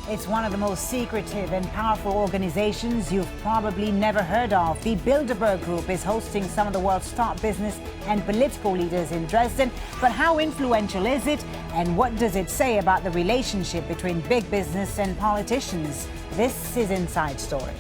It's one of the most secretive and powerful organizations you've probably never heard of. The Bilderberg Group is hosting some of the world's top business and political leaders in Dresden. But how influential is it? And what does it say about the relationship between big business and politicians? This is Inside Story.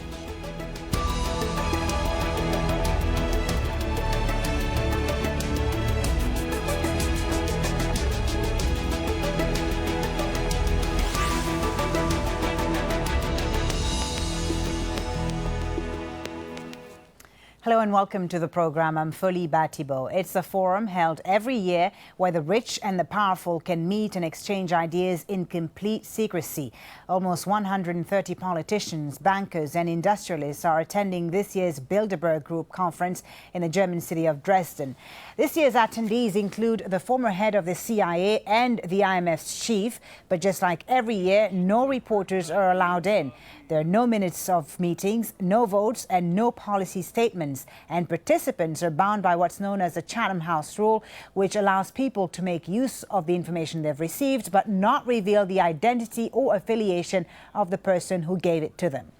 Hello and welcome to the program. I'm Folly Thibault. It's a forum held every year where the rich and the powerful can meet and exchange ideas in complete secrecy. Almost 130 politicians, bankers and industrialists are attending this year's Bilderberg Group conference in the German city of Dresden. This year's attendees include the former head of the CIA and the IMF's chief, but just like every year, no reporters are allowed in. There are no minutes of meetings, no votes and no policy statements. And participants are bound by what's known as the Chatham House rule, which allows people to make use of the information they've received, but not reveal the identity or affiliation of the person who gave it to them.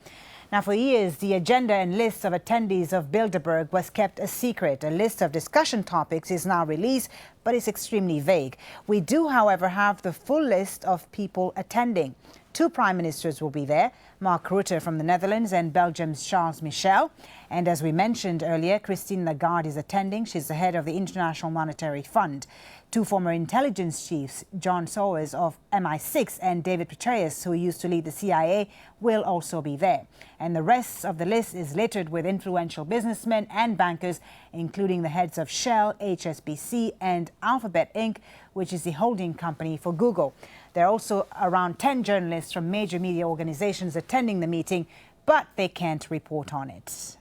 Now, for years, the agenda and list of attendees of Bilderberg was kept a secret. A list of discussion topics is now released, but it's extremely vague. We do, however, have the full list of people attending. 2 prime ministers will be there, Mark Rutte from the Netherlands and Belgium's Charles Michel. And as we mentioned earlier, Christine Lagarde is attending. She's the head of the International Monetary Fund. 2 former intelligence chiefs, John Sowers of MI6 and David Petraeus, who used to lead the CIA, will also be there. And the rest of the list is littered with influential businessmen and bankers, including the heads of Shell, HSBC and Alphabet Inc., which is the holding company for Google. There are also around 10 journalists from major media organizations attending the meeting, but they can't report on it.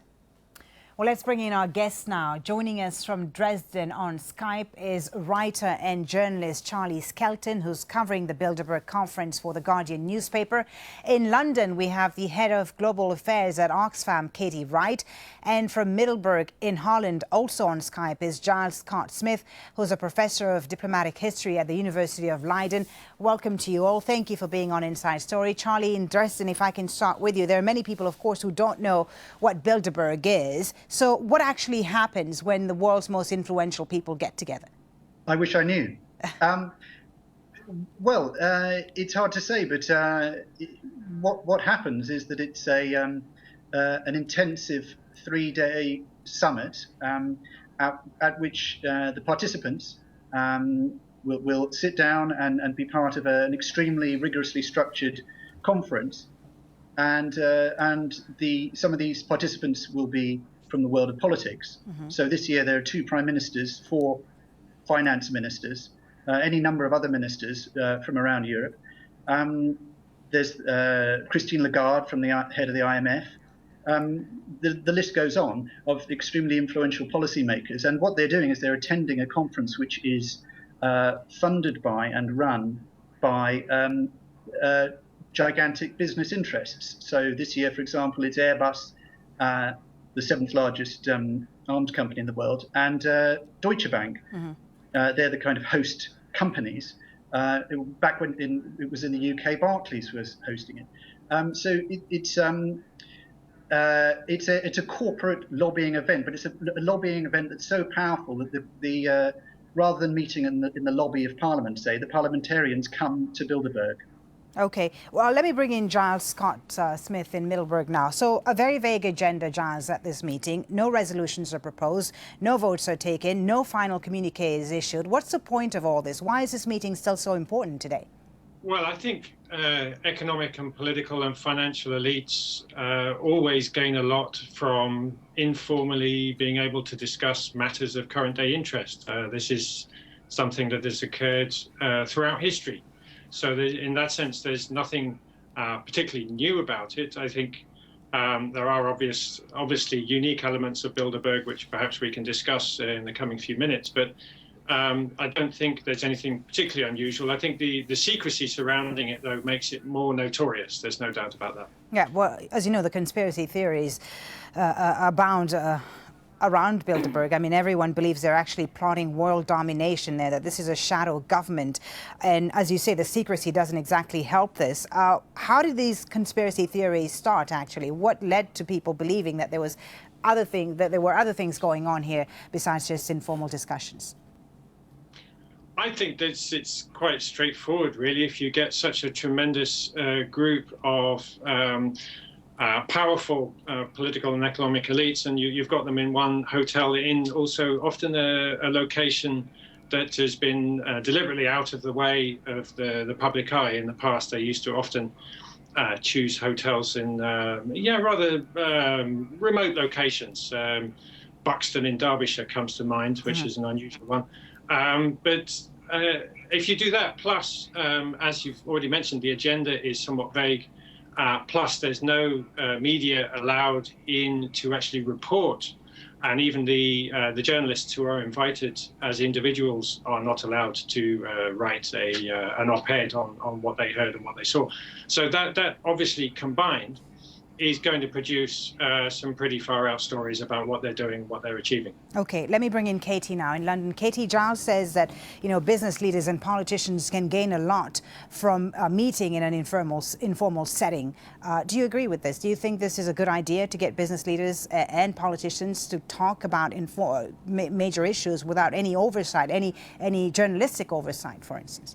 Well, let's bring in our guest now. Joining us from Dresden on Skype is writer and journalist Charlie Skelton, who's covering the Bilderberg conference for the Guardian newspaper. In London, we have the head of global affairs at Oxfam, Katy, Wright. And from Middelburg in Holland, also on Skype, is Giles Scott-Smith, who's a professor of diplomatic history at the University of Leiden. Welcome to you all. Thank you for being on Inside Story. Charlie, in Dresden, if I can start with you, there are many people, of course, who don't know what Bilderberg is. So what actually happens when the world's most influential people get together? I wish I knew. Well, it's hard to say, but what happens is that it's an intensive 3-day summit at which the participants will sit down and be part of an extremely rigorously structured conference, and some of these participants will be from the world of politics. Mm-hmm. So this year there are 2 prime ministers, 4 finance ministers, any number of other ministers from around Europe. There's Christine Lagarde from the head of the IMF. The list goes on of extremely influential policymakers. And what they're doing is they're attending a conference which is funded by and run by gigantic business interests. So this year, for example, it's Airbus, the 7th largest arms company in the world, and Deutsche Bank. Mm-hmm. They're the kind of host companies. Back when it was in the UK, Barclays was hosting it. So it's a corporate lobbying event, but it's a lobbying event that's so powerful that the rather than meeting in the lobby of Parliament, say, the parliamentarians come to Bilderberg. OK. Well, let me bring in Giles Scott-Smith in Middelburg now. So a very vague agenda, Giles, at this meeting. No resolutions are proposed, no votes are taken, no final communique is issued. What's the point of all this? Why is this meeting still so important today? Well, I think economic and political and financial elites always gain a lot from informally being able to discuss matters of current day interest. This is something that has occurred throughout history. So in that sense, there's nothing particularly new about it. I think there are obviously unique elements of Bilderberg, which perhaps we can discuss in the coming few minutes. But I don't think there's anything particularly unusual. I think the secrecy surrounding it, though, makes it more notorious. There's no doubt about that. Yeah, well, as you know, the conspiracy theories abound around Bilderberg. I mean, everyone believes they're actually plotting world domination there, that this is a shadow government. And as you say, the secrecy doesn't exactly help this. How did these conspiracy theories start, actually? What led to people believing that there were other things going on here besides just informal discussions? I think that it's quite straightforward, really. If you get such a tremendous group of powerful political and economic elites, and you've got them in one hotel, in also often a location that has been deliberately out of the way of the public eye. In the past, they used to often choose hotels in rather remote locations. Buxton in Derbyshire comes to mind, which is an unusual one. But if you do that, plus, as you've already mentioned, the agenda is somewhat vague, plus there's no media allowed in to actually report, and even the journalists who are invited as individuals are not allowed to write an op-ed on what they heard and what they saw. So that obviously combined is going to produce some pretty far-out stories about what they're doing, what they're achieving. Okay, let me bring in Katy now in London. Katy, Giles says that, business leaders and politicians can gain a lot from a meeting in an informal setting. Do you agree with this? Do you think this is a good idea to get business leaders and politicians to talk about major issues without any oversight, any journalistic oversight, for instance?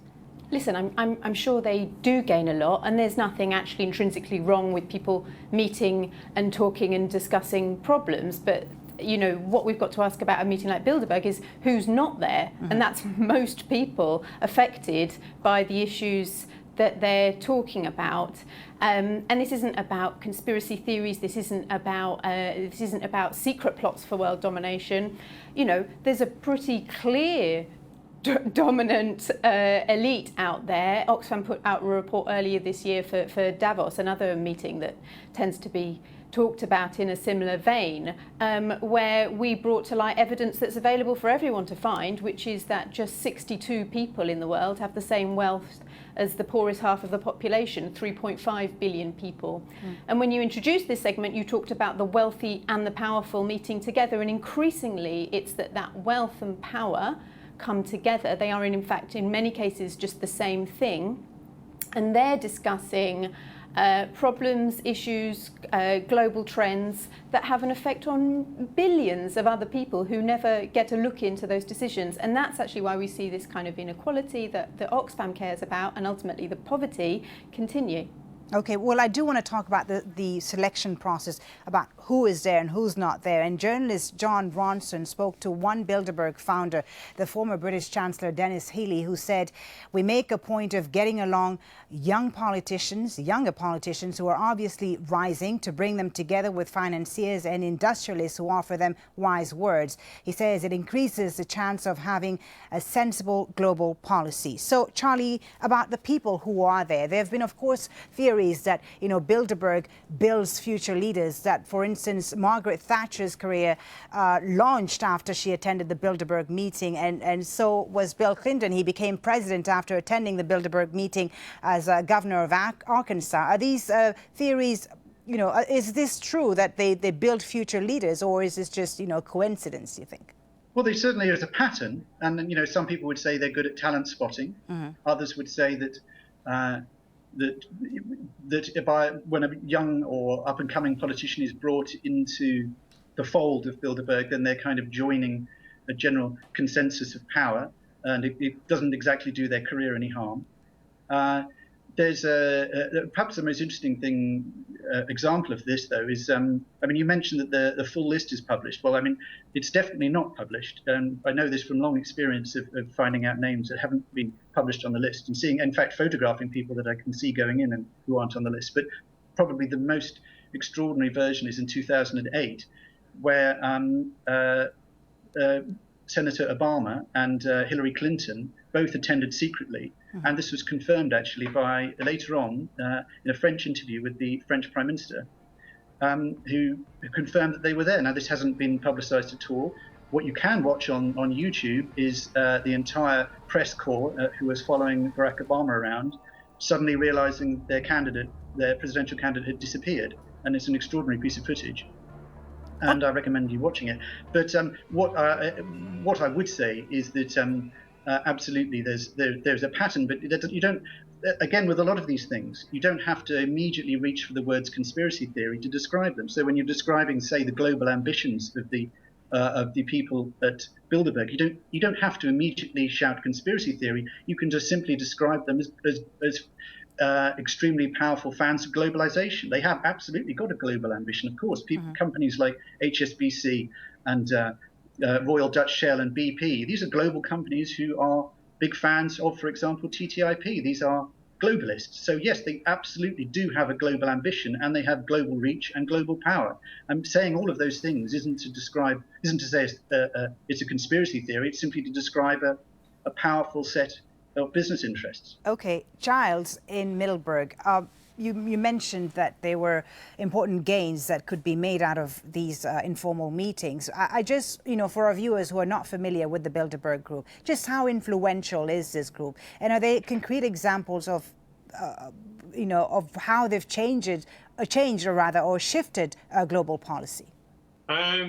Listen, I'm sure they do gain a lot, and there's nothing actually intrinsically wrong with people meeting and talking and discussing problems. But, what we've got to ask about a meeting like Bilderberg is who's not there, and that's most people affected by the issues that they're talking about. And this isn't about conspiracy theories. This isn't about secret plots for world domination. There's a pretty clear dominant elite out there. Oxfam put out a report earlier this year for Davos, another meeting that tends to be talked about in a similar vein, where we brought to light evidence that's available for everyone to find, which is that just 62 people in the world have the same wealth as the poorest half of the population, 3.5 billion people. And when you introduced this segment, you talked about the wealthy and the powerful meeting together, and increasingly it's that wealth and power come together. They are in fact in many cases just the same thing, and they're discussing problems, issues, global trends that have an effect on billions of other people who never get a look into those decisions. And that's actually why we see this kind of inequality that Oxfam cares about, and ultimately the poverty, continue. Okay, well, I do want to talk about the selection process, about who is there and who's not there. And journalist John Ronson spoke to one Bilderberg founder, the former British Chancellor Denis Healey, who said, "We make a point of getting along younger politicians who are obviously rising, to bring them together with financiers and industrialists who offer them wise words." He says it increases the chance of having a sensible global policy. So, Charlie, about the people who are there, there have been, of course, theories that, Bilderberg builds future leaders, that, for instance, Margaret Thatcher's career launched after she attended the Bilderberg meeting, and so was Bill Clinton. He became president after attending the Bilderberg meeting as governor of Arkansas. Are these theories, is this true that they build future leaders, or is this just, coincidence, do you think? Well, there certainly is a pattern, and some people would say they're good at talent spotting. Others would say that when a young or up-and-coming politician is brought into the fold of Bilderberg, then they're kind of joining a general consensus of power, and it doesn't exactly do their career any harm. There's perhaps the most interesting example of this, though, is you mentioned that the full list is published. Well, it's definitely not published. I know this from long experience of finding out names that haven't been published on the list, and seeing, in fact, photographing people that I can see going in and who aren't on the list. But probably the most extraordinary version is in 2008, where Senator Obama and Hillary Clinton both attended secretly. And this was confirmed actually by, later on, in a French interview with the French Prime Minister, who confirmed that they were there. Now, this hasn't been publicized at all. What you can watch on YouTube is the entire press corps who was following Barack Obama around, suddenly realizing their presidential candidate had disappeared. And it's an extraordinary piece of footage. and I recommend you watching it. But what I would say is that absolutely there's a pattern, but you don't. Again, with a lot of these things, you don't have to immediately reach for the words conspiracy theory to describe them. So when you're describing, say, the global ambitions of the people at Bilderberg, you don't have to immediately shout conspiracy theory. You can just simply describe them as extremely powerful fans of globalization. They have absolutely got a global ambition, of course. Companies like HSBC and Royal Dutch Shell and BP, these are global companies who are big fans of, for example, TTIP. These are globalists. So yes, they absolutely do have a global ambition, and they have global reach and global power. And saying all of those things isn't to say it's a conspiracy theory. It's simply to describe a powerful set of business interests. Okay, Giles in Middleburg. You mentioned that there were important gains that could be made out of these informal meetings. I just, for our viewers who are not familiar with the Bilderberg Group, just how influential is this group? And are they concrete examples of, of how they've changed or shifted global policy?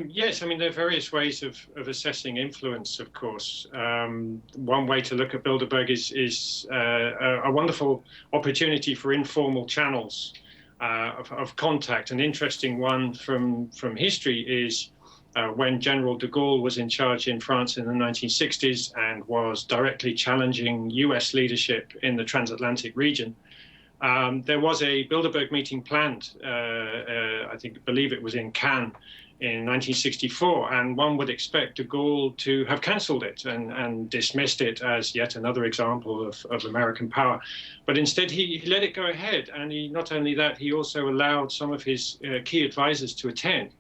Yes, I mean, there are various ways of assessing influence, of course. One way to look at Bilderberg is a wonderful opportunity for informal channels of contact. An interesting one from history is when General de Gaulle was in charge in France in the 1960s and was directly challenging US leadership in the transatlantic region. There was a Bilderberg meeting planned, I believe it was in Cannes, in 1964, and one would expect de Gaulle to have cancelled it and dismissed it as yet another example of American power. But instead he let it go ahead, and not only that, he also allowed some of his key advisors to attend,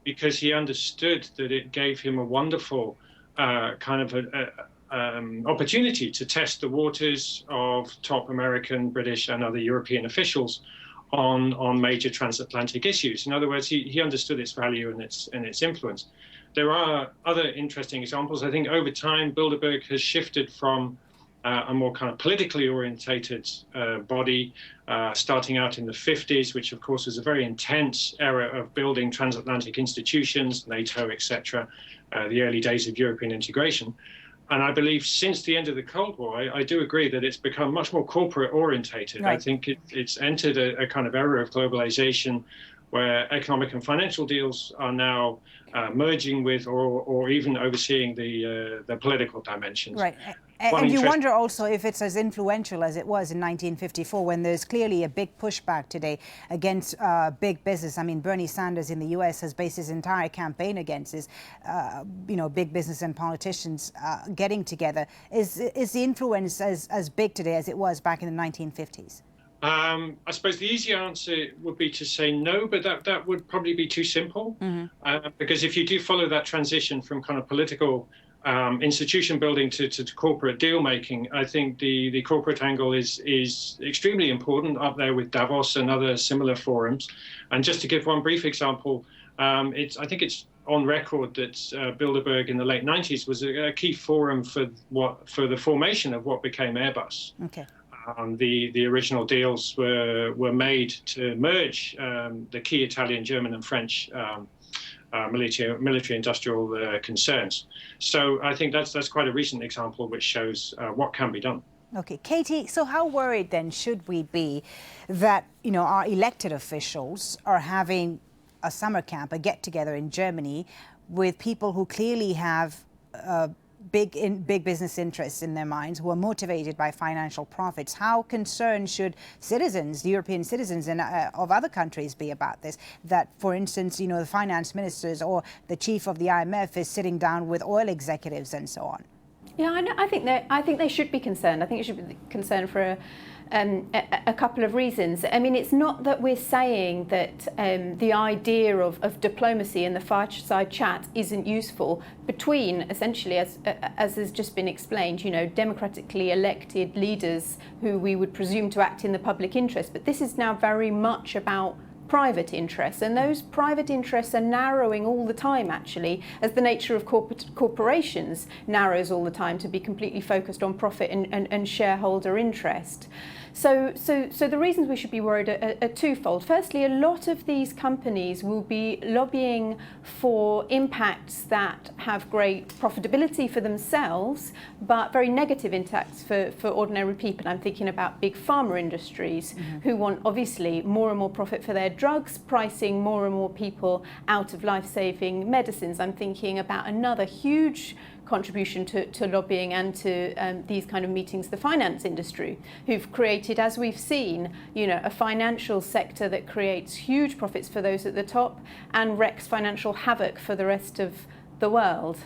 because he understood that it gave him a wonderful opportunity to test the waters of top American, British and other European officials on major transatlantic issues. In other words, he understood its value and its influence. There are other interesting examples. I think over time, Bilderberg has shifted from a more kind of politically orientated body, starting out in the 50s, which of course was a very intense era of building transatlantic institutions, NATO, etc., the early days of European integration. And I believe since the end of the Cold War, I do agree that it's become much more corporate orientated. Right. I think it's entered a kind of era of globalization where economic and financial deals are now merging with or even overseeing the political dimensions. Right. And you wonder also if it's as influential as it was in 1954, when there's clearly a big pushback today against big business. I mean, Bernie Sanders in the US has based his entire campaign against this, big business and politicians getting together. Is the influence as big today as it was back in the 1950s? I suppose the easy answer would be to say no, but that would probably be too simple. Because if you do follow that transition from kind of political institution building to corporate deal making, I think the corporate angle is extremely important, up there with Davos and other similar forums. And just to give one brief example, I think it's on record that Bilderberg in the late 90s was a key forum for the formation of what became Airbus. Okay. The original deals were made to merge the key Italian, German and French military-industrial concerns. So I think that's quite a recent example which shows what can be done. Okay, Katy, so how worried then should we be that, our elected officials are having a summer camp, a get-together in Germany with people who clearly have big business interests in their minds, who are motivated by financial profits? How concerned should citizens, European citizens and of other countries be about this? That, for instance, the finance ministers or the chief of the IMF is sitting down with oil executives and so on? Yeah, I think they should be concerned. I think it should be concerned for a couple of reasons. I mean, it's not that we're saying that the idea of diplomacy and the fireside chat isn't useful between, essentially, as has just been explained, democratically elected leaders who we would presume to act in the public interest. But this is now very much about private interests, and those private interests are narrowing all the time, actually, as the nature of corporations narrows all the time to be completely focused on profit and shareholder interest. So the reasons we should be worried are twofold. Firstly, a lot of these companies will be lobbying for impacts that have great profitability for themselves, but very negative impacts for ordinary people. I'm thinking about big pharma industries who want obviously more and more profit for their drugs, pricing more and more people out of life-saving medicines. I'm thinking about another huge contribution to lobbying and to these kind of meetings, the finance industry, who've created, as we've seen, a financial sector that creates huge profits for those at the top and wreaks financial havoc for the rest of the world.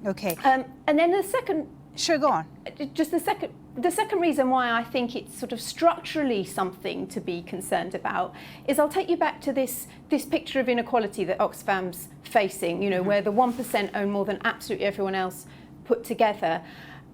Okay. And then the second... Sure, go on. Just the second reason why I think it's sort of structurally something to be concerned about is I'll take you back to this picture of inequality that Oxfam's facing, where the 1% own more than absolutely everyone else put together.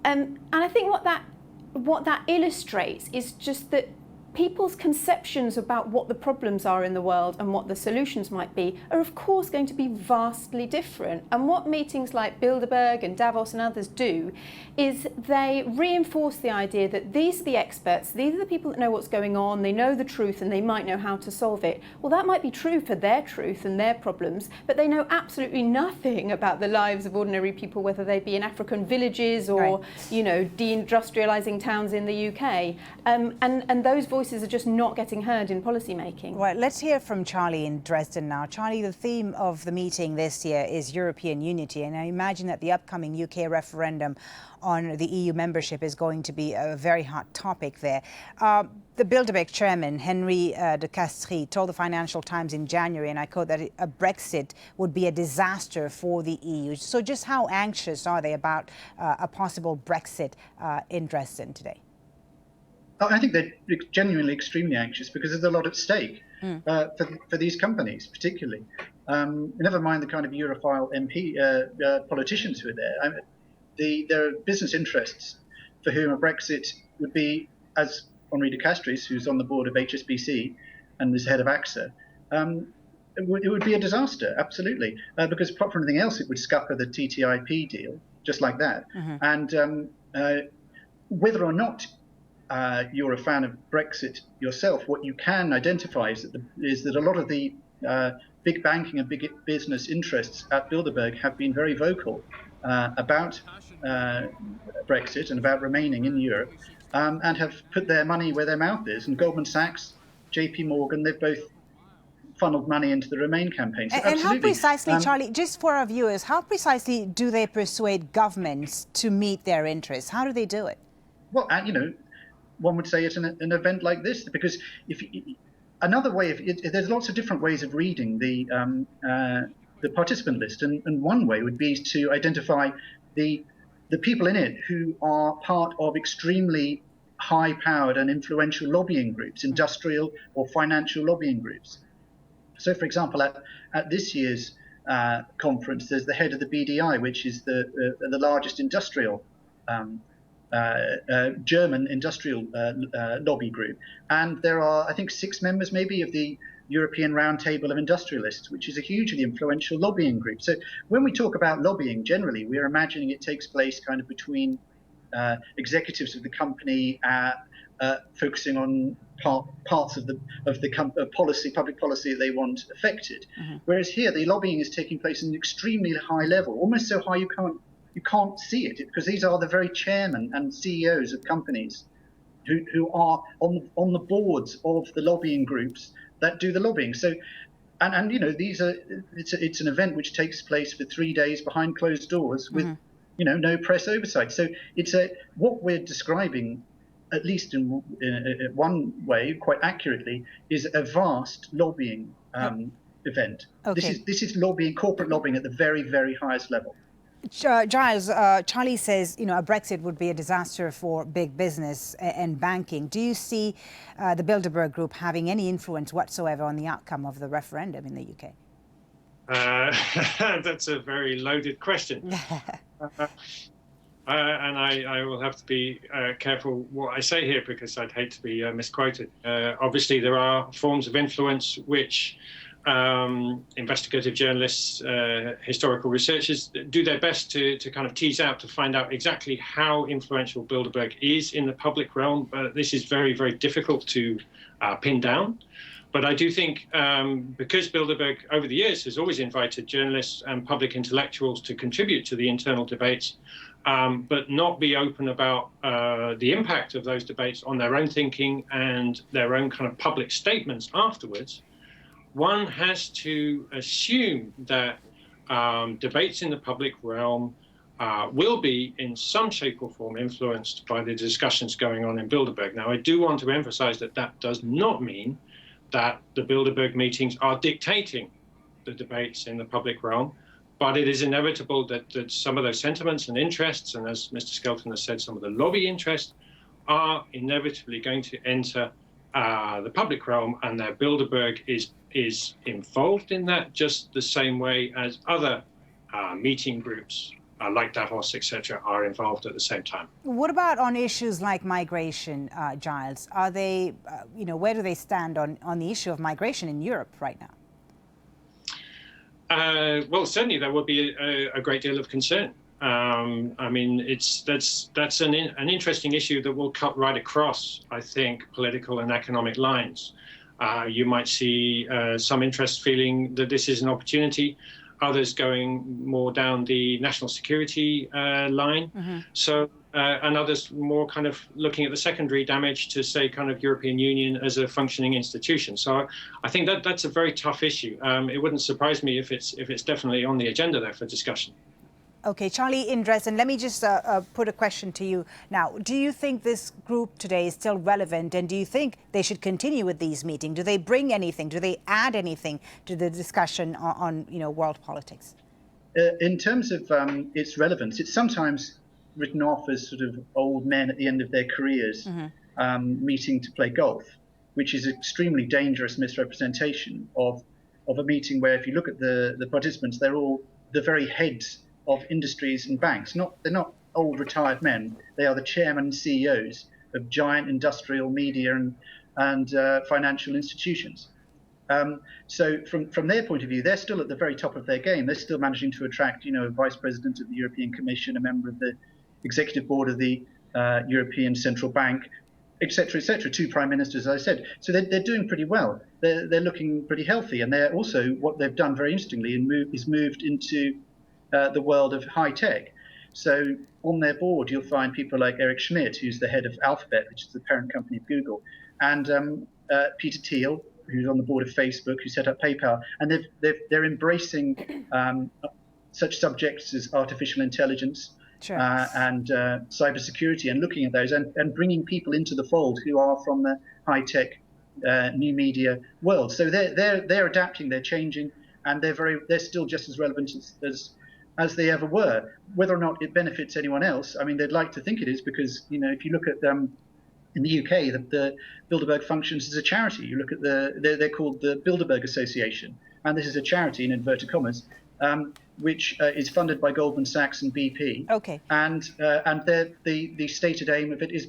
And I think what that illustrates is just that people's conceptions about what the problems are in the world and what the solutions might be are of course going to be vastly different. And what meetings like Bilderberg and Davos and others do is they reinforce the idea that these are the experts, these are the people that know what's going on, they know the truth and they might know how to solve it. Well, that might be true for their truth and their problems, but they know absolutely nothing about the lives of ordinary people, whether they be in African villages or, deindustrializing towns in the UK. And those voices are just not getting heard in policy making. Right, let's hear from Charlie in Dresden now. Charlie, the theme of the meeting this year is European unity, and I imagine that the upcoming UK referendum on the EU membership is going to be a very hot topic there. The Bilderberg chairman, Henry de Castries, told the Financial Times in January, and I quote, that a Brexit would be a disaster for the EU. So just how anxious are they about a possible Brexit in Dresden today? I think they're genuinely extremely anxious because there's a lot at stake for these companies, particularly. Never mind the kind of Europhile politicians who are there. There are business interests for whom a Brexit would be, as Henri de Castries, who's on the board of HSBC and is head of AXA, it would be a disaster, absolutely, because apart from anything else, it would scupper the TTIP deal, just like that. And whether or not you're a fan of Brexit yourself, what you can identify is that a lot of the big banking and big business interests at Bilderberg have been very vocal about Brexit and about remaining in Europe, and have put their money where their mouth is. And Goldman Sachs, JP Morgan, they've both funneled money into the Remain campaign. So and how precisely, Charlie, just for our viewers, how precisely do they persuade governments to meet their interests? How do they do it? Well, one would say it's an event like this, because another way of it, there's lots of different ways of reading the participant list, and one way would be to identify the people in it who are part of extremely high-powered and influential lobbying groups, industrial or financial lobbying groups. So, for example, at this year's conference, there's the head of the BDI, which is the largest industrial German industrial lobby group, and there are, I think, 6 members maybe of the European Roundtable of Industrialists, which is a hugely influential lobbying group. So when we talk about lobbying, generally we're imagining it takes place kind of between executives of the company, focusing on parts of the policy, public policy that they want affected. Whereas here, the lobbying is taking place at an extremely high level, almost so high you can't see it, because these are the very chairmen and CEOs of companies who are on the boards of the lobbying groups that do the lobbying. So, and it's an event which takes place for 3 days behind closed doors with no press oversight. So it's what we're describing, at least in one way, quite accurately, is a vast lobbying event. Okay. This is lobbying, corporate lobbying at the very, very highest level. Giles, Charlie says, a Brexit would be a disaster for big business and banking. Do you see the Bilderberg Group having any influence whatsoever on the outcome of the referendum in the UK? That's a very loaded question. And I will have to be careful what I say here, because I'd hate to be misquoted. Obviously, there are forms of influence which investigative journalists, historical researchers do their best to kind of tease out, to find out exactly how influential Bilderberg is in the public realm. But this is very, very difficult to pin down. But I do think because Bilderberg over the years has always invited journalists and public intellectuals to contribute to the internal debates, but not be open about the impact of those debates on their own thinking and their own kind of public statements afterwards, one has to assume that debates in the public realm will be in some shape or form influenced by the discussions going on in Bilderberg. Now, I do want to emphasize that that does not mean that the Bilderberg meetings are dictating the debates in the public realm, but it is inevitable that some of those sentiments and interests, and as Mr. Skelton has said, some of the lobby interests, are inevitably going to enter the public realm, and that Bilderberg is involved in that just the same way as other meeting groups like Davos, etc., are involved at the same time. What about on issues like migration, Giles? Are they, where do they stand on the issue of migration in Europe right now? Well, certainly there will be a great deal of concern. I mean, that's an interesting issue that will cut right across, I think, political and economic lines. You might see some interest feeling that this is an opportunity, others going more down the national security line. Mm-hmm. So, and others more kind of looking at the secondary damage to, say, kind of European Union as a functioning institution. So I think that's a very tough issue. It wouldn't surprise me if it's definitely on the agenda there for discussion. Okay, Charlie in Dresden, let me just put a question to you now. Do you think this group today is still relevant, and do you think they should continue with these meetings? Do they bring anything? Do they add anything to the discussion on world politics? In terms of its relevance, it's sometimes written off as sort of old men at the end of their careers meeting to play golf, which is an extremely dangerous misrepresentation of a meeting where, if you look at the participants, they're all the very heads of industries and banks. They're not old retired men. They are the chairmen and CEOs of giant industrial, media and financial institutions. So from their point of view, they're still at the very top of their game. They're still managing to attract, a vice president of the European Commission, a member of the executive board of the European Central Bank, etc., etc., two prime ministers, as I said. So they're doing pretty well. They're looking pretty healthy, and they're also, what they've done very interestingly is moved into the world of high tech. So on their board, you'll find people like Eric Schmidt, who's the head of Alphabet, which is the parent company of Google, and Peter Thiel, who's on the board of Facebook, who set up PayPal. And they're embracing such subjects as artificial intelligence and cybersecurity, and looking at those and bringing people into the fold who are from the high tech new media world. So they're adapting, they're changing, and they're still just as relevant as they ever were. Whether or not it benefits anyone else, I mean, they'd like to think it is, because if you look at in the UK, the Bilderberg functions as a charity. You look at they're called the Bilderberg Association, and this is a charity in inverted commas, which is funded by Goldman Sachs and BP. Okay. And the stated aim of it is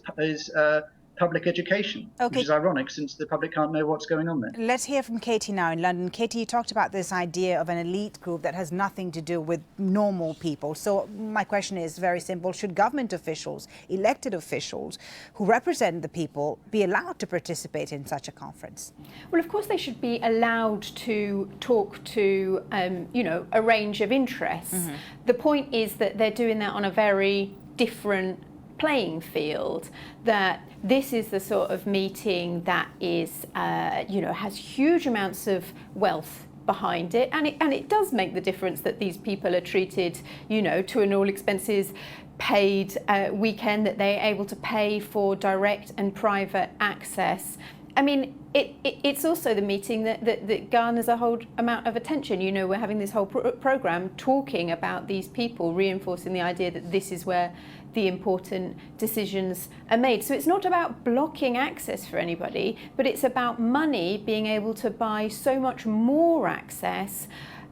public education, which is ironic since the public can't know what's going on there. Let's hear from Katy now in London. Katy, you talked about this idea of an elite group that has nothing to do with normal people. So my question is very simple. Should government officials, elected officials who represent the people, be allowed to participate in such a conference? Well, of course they should be allowed to talk to, a range of interests. Mm-hmm. The point is that they're doing that on a very different playing field, that this is the sort of meeting that is, has huge amounts of wealth behind it, and it does make the difference that these people are treated, to an all expenses paid weekend, that they're able to pay for direct and private access. I mean, it's also the meeting that garners a whole amount of attention. We're having this whole program talking about these people, reinforcing the idea that this is where the important decisions are made. So it's not about blocking access for anybody, but it's about money being able to buy so much more access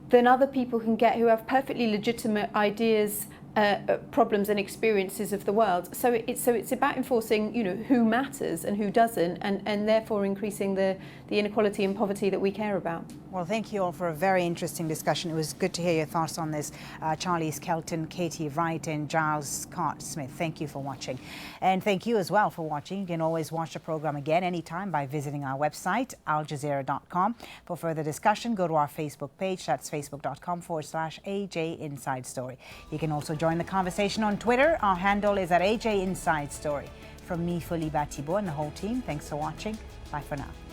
than other people can get who have perfectly legitimate ideas problems and experiences of the world. So it's about enforcing, who matters and who doesn't, and therefore increasing the inequality and poverty that we care about. Well, thank you all for a very interesting discussion. It was good to hear your thoughts on this. Charlie, Skelton, Katy, Wright and Giles Scott Smith, thank you for watching. And thank you as well for watching. You can always watch the program again anytime by visiting our website, aljazeera.com. For further discussion, go to our Facebook page. That's facebook.com/AJ Inside Story. You can also join the conversation on Twitter. Our handle is @AJ Inside Story. From me, Folly, Thibault, and the whole team, thanks for watching. Bye for now.